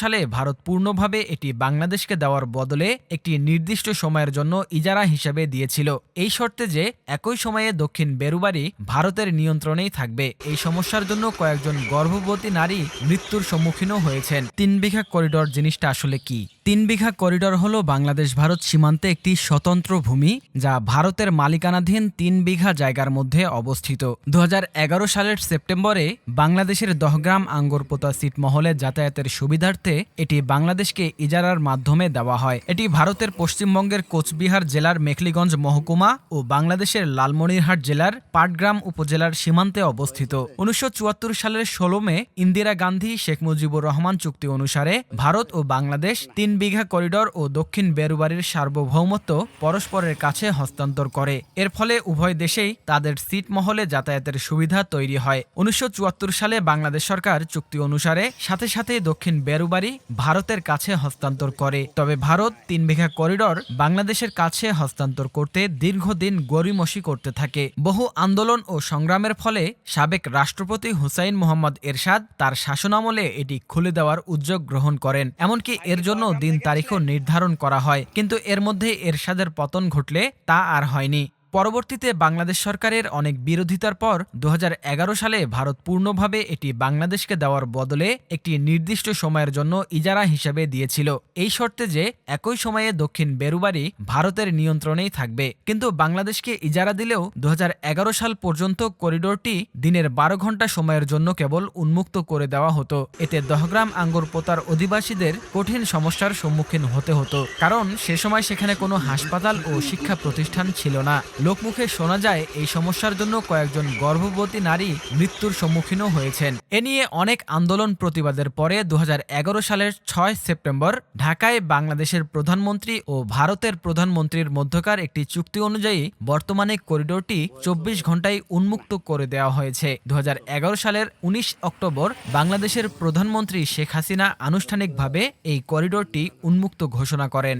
সালে ভারত পূর্ণভাবে এটি বাংলাদেশকে দেওয়ার বদলে একটি নির্দিষ্ট সময়ের জন্য ইজারা হিসেবে দিয়েছিল, এই শর্তে যে একই সময়ে দক্ষিণ বেরুবারি ভারতের নিয়ন্ত্রণেই থাকবে। এই সমস্যার জন্য কয়েকজন গর্ভবতী নারী মৃত্যুর সম্মুখীনও হয়েছেন। 3 বিঘা করিডর জিনিসটা আসলে কি? 3 বিঘা করিডর হলো বাংলাদেশ ভারত সীমান্তে একটি স্বতন্ত্র ভূমি যা ভারতের মালিকানাধীন 3 বিঘা জায়গার মধ্যে অবস্থিত। 2011 সালের সেপ্টেম্বরে বাংলাদেশের দহগ্রাম আঙ্গরপোতা ছিটমহলে যাতায়াতের সুবিধার্থে এটি বাংলাদেশকে ইজারার মাধ্যমে দেওয়া হয়। এটি ভারতের পশ্চিমবঙ্গের কোচবিহার জেলার মেখলিগঞ্জ মহকুমা ও বাংলাদেশের লালমনিরহাট জেলার পাটগ্রাম উপজেলার সীমান্তে অবস্থিত। 1974 সালের 16 মে ইন্দিরা গান্ধী শেখ মুজিবুর রহমান চুক্তি অনুসারে ভারত ও বাংলাদেশ 3 বিঘা করিডর ও দক্ষিণ বেরুবারির সার্বভৌমত্ব পরস্পরের কাছে হস্তান্তর করে। এর ফলে উভয় দেশেই তাদের ছিটমহলে যাতায়াতের সুবিধা তৈরি হয়। 1974 সালে বাংলাদেশ সরকার চুক্তি অনুসারে সাথে সাথে দক্ষিণ বেরুবারি ভারতের কাছে হস্তান্তর করে। তবে ভারত 3 বিঘা করিডর বাংলাদেশের কাছে হস্তান্তর করতে দীর্ঘদিন গড়িমসি করতে থাকে। বহু আন্দোলন ও সংগ্রামের ফলে সাবেক রাষ্ট্রপতি হুসাইন মোহাম্মদ এরশাদ তার শাসনামলে এটি খুলে দেওয়ার উদ্যোগ গ্রহণ করেন। এমনকি এর জন্য দিন তারিখও নির্ধারণ করা হয়, কিন্তু এর মধ্যে এরশাদের পতন ঘটলে তা আর হয়নি। পরবর্তীতে বাংলাদেশ সরকারের অনেক বিরোধিতার পর 2011 সালে ভারত পূর্ণভাবে এটি বাংলাদেশকে দেওয়ার বদলে একটি নির্দিষ্ট সময়ের জন্য ইজারা হিসেবে দিয়েছিল, এই শর্তে যে একই সময়ে দক্ষিণ বেরুবারি ভারতের নিয়ন্ত্রণেই থাকবে। কিন্তু বাংলাদেশকে ইজারা দিলেও 2011 সাল পর্যন্ত করিডোরটি দিনের 12 ঘন্টা সময়ের জন্য কেবল উন্মুক্ত করে দেওয়া হতো। এতে দহগ্রাম আঙ্গরপোতার অধিবাসীদের কঠিন সমস্যার সম্মুখীন হতে হতো, কারণ সে সময় সেখানে কোনো হাসপাতাল ও শিক্ষা প্রতিষ্ঠান ছিল না। লোকমুখে শোনা যায় এই সমস্যার জন্য কয়েকজন গর্ভবতী নারী মৃত্যুর সম্মুখীনও হয়েছেন। এ নিয়ে অনেক আন্দোলন প্রতিবাদের পরে 2011 সালের 6 সেপ্টেম্বর ঢাকায় বাংলাদেশের প্রধানমন্ত্রী ও ভারতের প্রধানমন্ত্রীর মধ্যকার একটি চুক্তি অনুযায়ী বর্তমানে করিডোরটি 24 ঘন্টায় উন্মুক্ত করে দেওয়া হয়েছে। 2011 সালের 19 অক্টোবর বাংলাদেশের প্রধানমন্ত্রী শেখ হাসিনা আনুষ্ঠানিকভাবে এই করিডোরটি উন্মুক্ত ঘোষণা করেন।